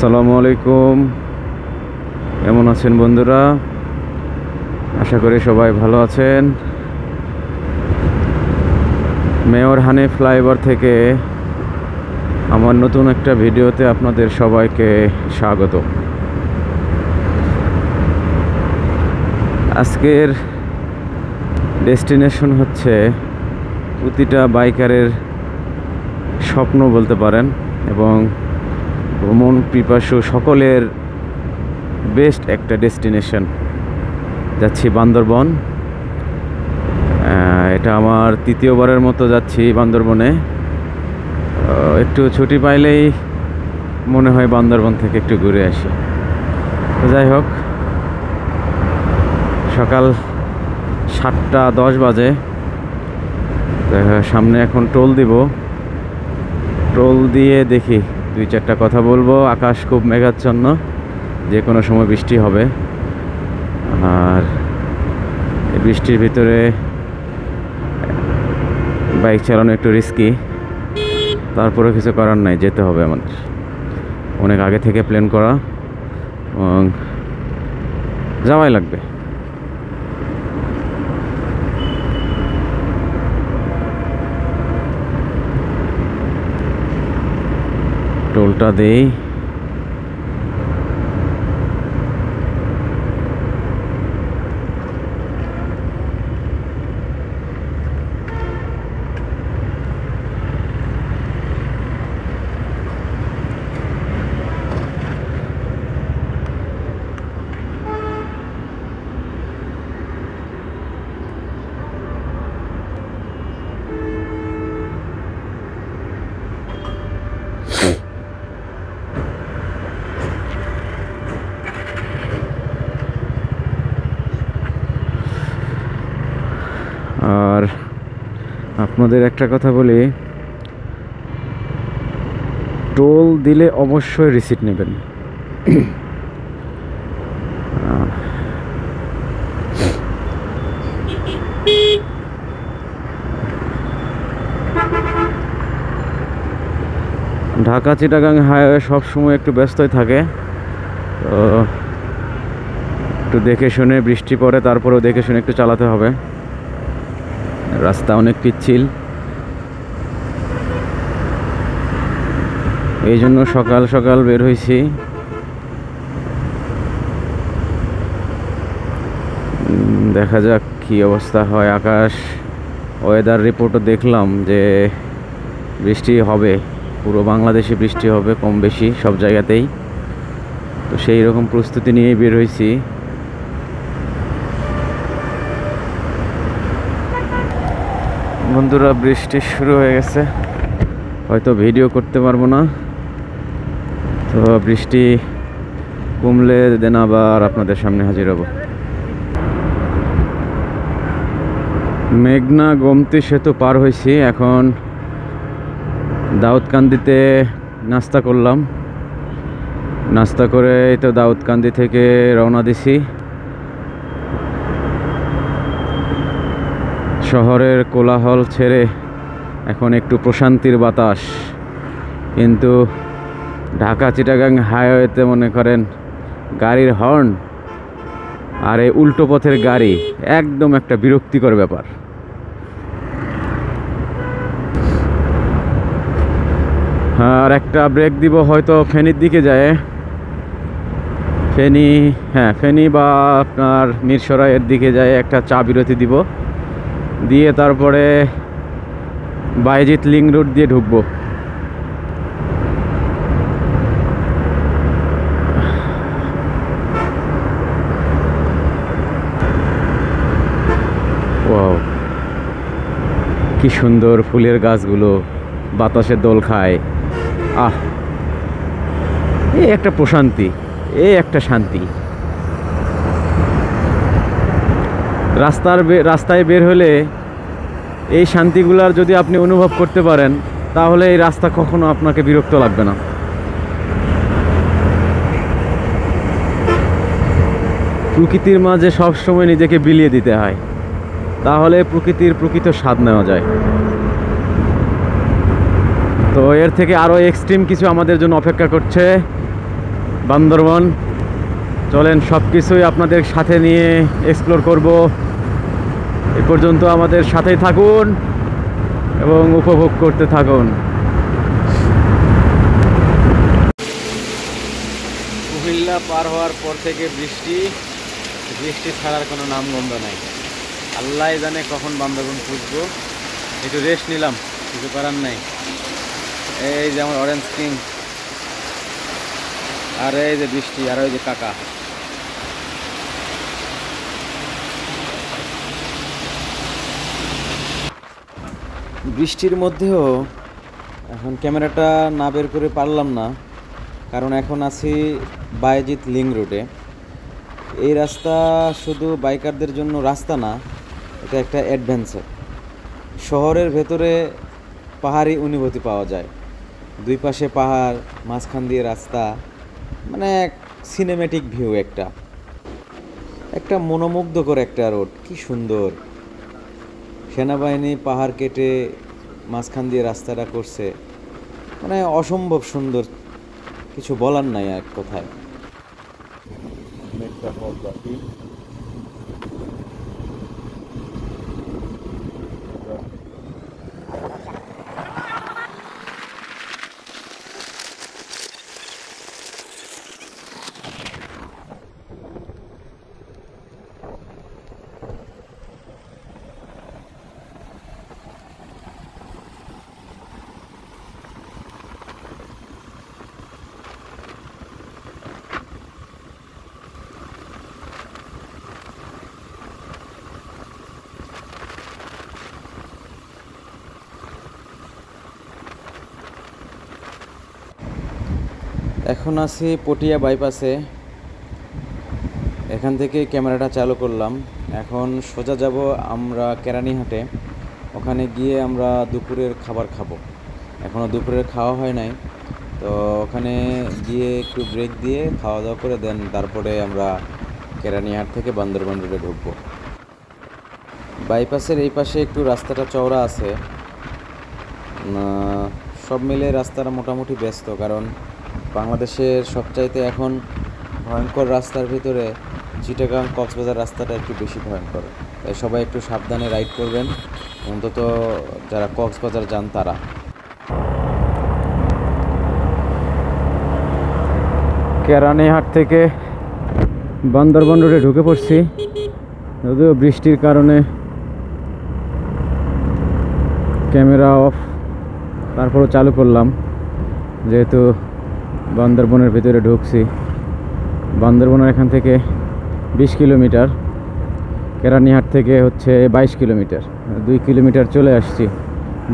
আসসালামু আলাইকুম। কেমন আছেন বন্ধুরা? আশা করি সবাই ভালো আছেন। মেয়র হানিফ ফ্লাইওভার থেকে আমার নতুন একটা ভিডিওতে আপনাদের সবাইকে স্বাগত। আজকের ডেস্টিনেশন হচ্ছে প্রতিটা বাইকারের স্বপ্ন বলতে পারেন, এবং ভ্রমণ পিপাসু সকলের বেস্ট একটা ডেস্টিনেশন। যাচ্ছি বান্দরবন। এটা আমার তৃতীয়বারের মতো যাচ্ছি বান্দরবনে। একটু ছুটি পাইলেই মনে হয় বান্দরবন থেকে একটু ঘুরে আসি। তো যাই হোক, সকাল 7:10 বাজে। সামনে এখন টোল দিব। টোল দিয়ে দেখি 2-4টা কথা বলবো। আকাশ খুব মেঘাচ্ছন্ন, যে কোনো সময় বৃষ্টি হবে। আর এই বৃষ্টির ভিতরে বাইক চালানো একটু রিস্কি, তারপরে কিছু করার নাই, যেতে হবে আমাদের। অনেক আগে থেকে প্ল্যান করা এবং যাওয়াই লাগবে। টোলটা দেই। আর আপনাদের একটা কথা বলি, টোল দিলে অবশ্যই রিসিট নেবেন। ঢাকা চিটাগাং হাইওয়ে সবসময় একটু ব্যস্তই থাকে, তো একটু দেখে শুনে, বৃষ্টি পড়ে তারপরেও দেখে শুনে একটু চালাতে হবে। রাস্তা অনেক পিচ্ছিল, এই জন্য সকাল সকাল বের হয়েছি। দেখা যাক কি অবস্থা হয়। আকাশ ওয়েদার রিপোর্টও দেখলাম যে বৃষ্টি হবে, পুরো বাংলাদেশে বৃষ্টি হবে, কম বেশি সব জায়গাতেই। তো সেই রকম প্রস্তুতি নিয়েই বের হয়েছি। বন্ধুরা, বৃষ্টি শুরু হয়ে গেছে, হয়তো ভিডিও করতে পারবো না। তো বৃষ্টি কমলে দেন আবার আপনাদের সামনে হাজির হব। মেঘনা গোমতী সেতু পার হয়েছি, এখন দাউদকান্দিতে নাস্তা করলাম। নাস্তা করে তো দাউদকান্দি থেকে রওনা দিছি। শহরের কোলাহল ছেড়ে এখন একটু প্রশান্তির বাতাস। কিন্তু ঢাকা চিটাগাং হাইওয়েতে মনে করেন গাড়ির হর্ন আর এই উল্টো পথের গাড়ি একদম একটা বিরক্তিকর ব্যাপার। আর একটা ব্রেক দিব হয়তো ফেনীর দিকে যায়, ফেনী বা আপনার মিরসরাইয়ের দিকে যায়, একটা চা বিরতি দিব, দিয়ে তারপরে বাইজিৎ লিং রোড দিয়ে ঢুকবো। ওয়াও, কি সুন্দর ফুলের গাছগুলো বাতাসে দোল খায়। এই একটা প্রশান্তি, এই একটা শান্তি। রাস্তায় বের হলে এই শান্তিগুলার যদি আপনি অনুভব করতে পারেন, তাহলে এই রাস্তা কখনো আপনাকে বিরক্ত লাগবে না। প্রকৃতির মাঝে সবসময় নিজেকে বিলিয়ে দিতে হয়, তাহলে প্রকৃতির প্রকৃত স্বাদ নেওয়া যায়। তো এর থেকে আরও এক্সট্রিম কিছু আমাদের জন্য অপেক্ষা করছে। বান্দরবন। চলেন সব কিছুই আপনাদের সাথে নিয়ে এক্সপ্লোর করব। এ পর্যন্ত আমাদের সাথেই থাকুন এবং উপভোগ করতে থাকুন। কুমিল্লা পার হওয়ার পর থেকে বৃষ্টি ছাড়ার কোনো নামগন্ধ নাই। আল্লাহ জানে কখন বান্দরবন পুষবো। একটু রেস্ট নিলাম, কিছু করার নাই। এই যে আমার অরেঞ্জ কিং, আর এই যে বৃষ্টি, আর ওই যে কাকা। বৃষ্টির মধ্যেও এখন ক্যামেরাটা না বের করে পারলাম না, কারণ এখন আছি বায়েজিৎ লিংক রোডে। এই রাস্তা শুধু বাইকারদের জন্য রাস্তা না, এটা একটা অ্যাডভেঞ্চার। শহরের ভেতরে পাহাড়ি অনুভূতি পাওয়া যায়, দুই পাশে পাহাড়, মাঝখান দিয়ে রাস্তা, মানে সিনেমেটিক ভিউ। একটা মনোমুগ্ধকর একটা রোড, কি সুন্দর। সেনাবাহিনী পাহাড় কেটে মাঝখান দিয়ে রাস্তাটা করছে, মানে অসম্ভব সুন্দর, কিছু বলার নাই এক কথায়। এখন আছি পটিয়া বাইপাসে। এখান থেকে ক্যামেরাটা চালু করলাম। এখন সোজা যাব আমরা কেরানীহাটে। ওখানে গিয়ে আমরা দুপুরের খাবার খাবো। এখনও দুপুরের খাওয়া হয় নাই, তো ওখানে গিয়ে একটু ব্রেক দিয়ে খাওয়া দাওয়া করে দেন তারপরে আমরা কেরানীহাট থেকে বান্দরবান রোডে ঢুকবো। বাইপাসের এই পাশে একটু রাস্তাটা চওড়া আছে, সব মিলে রাস্তাটা মোটামুটি ব্যস্ত, কারণ বাংলাদেশের সবচাইতে এখন ভয়ঙ্কর রাস্তার ভিতরে চিটাগাং কক্সবাজার রাস্তাটা একটু বেশি ভয়ঙ্কর। তাই সবাই একটু সাবধানে রাইড করবেন, অন্তত যারা কক্সবাজার যান তারা। কেরানীহাট থেকে বান্দরবান রোডে ঢুকে পড়ছি, যদিও বৃষ্টির কারণে ক্যামেরা অফ, তারপরও চালু করলাম যেহেতু বান্দরবনের ভিতরে ঢুকছি। বান্দরবনের এখান থেকে 20 কিলোমিটার, কেরানীহাট থেকে হচ্ছে 22 কিলোমিটার, 2 কিলোমিটার চলে আসছি।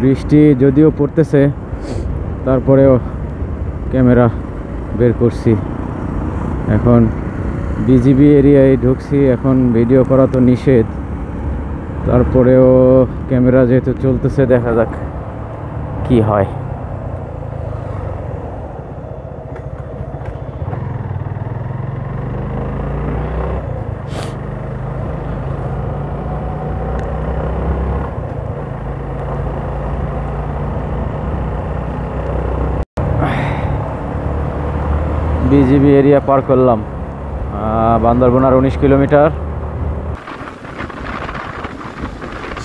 বৃষ্টি যদিও পড়তেছে, তারপরেও ক্যামেরা বের করছি। এখন বিজিবি এরিয়ায় ঢুকছি, এখন ভিডিও করা তো নিষেধ, তারপরেও ক্যামেরা যেহেতু চলতেছে, দেখা যাক কি হয়। বিজিবি এরিয়া পার করলাম, বান্দরবন আর 19 কিলোমিটার।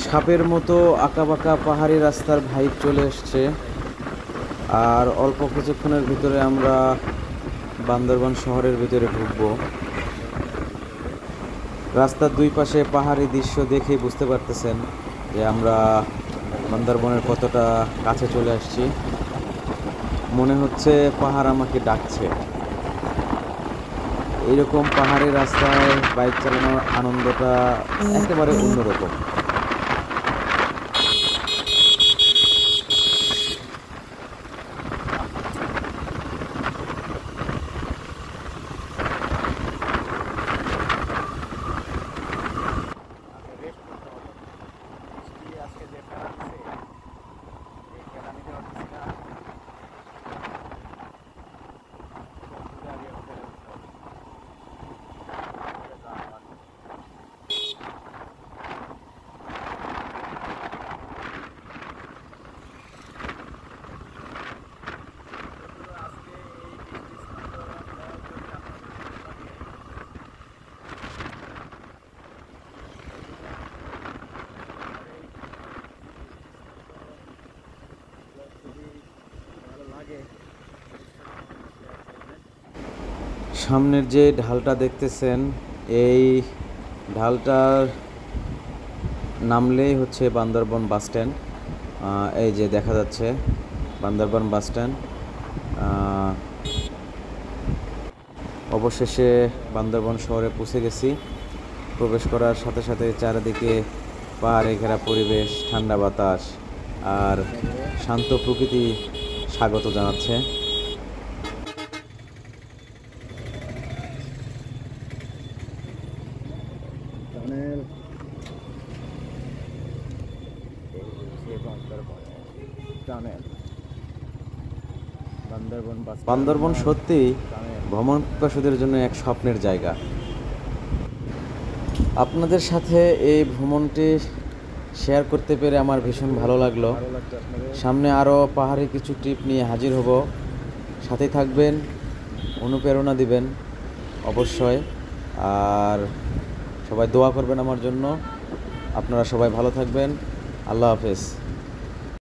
সাপের মতো আঁকাবাঁকা পাহাড়ি রাস্তার ভাইব চলে এসছে, আর অল্প কিছুক্ষণের ভিতরে আমরা বান্দরবান শহরের ভিতরে ঢুকবো। রাস্তার দুই পাশে পাহাড়ি দৃশ্য দেখেই বুঝতে পারতেছেন যে আমরা বান্দরবনের কতটা কাছে চলে আসছি। মনে হচ্ছে পাহাড় আমাকে ডাকছে। এইরকম পাহাড়ি রাস্তায় বাইক চালানোর আনন্দটা একেবারে অন্যরকম। সামনের যে ঢালটা দেখতেছেন, এই ঢালটার নামলেই হচ্ছে বান্দরবন বাস স্ট্যান্ড। এই যে দেখা যাচ্ছে বান্দরবন বাস স্ট্যান্ড। অবশেষে বান্দরবন শহরে পৌঁছে গেছি। প্রবেশ করার সাথে সাথে চারিদিকে পাহাড়ে ঘেরা পরিবেশ, ঠান্ডা বাতাস আর শান্ত প্রকৃতি স্বাগত জানাচ্ছে। বান্দরবন সত্যি ভ্রমণ পিপাসুদের জন্য এক স্বপ্নের জায়গা। আপনাদের সাথে এই ভ্রমণটি শেয়ার করতে পেরে আমার ভীষণ ভালো লাগলো। সামনে আরও পাহাড়ি কিছু ট্রিপ নিয়ে হাজির হব। সাথে থাকবেন, অনুপ্রেরণা দিবেন অবশ্যই। আর সবাই দোয়া করবেন আমার জন্য। আপনারা সবাই ভালো থাকবেন। আল্লাহ হাফেজ।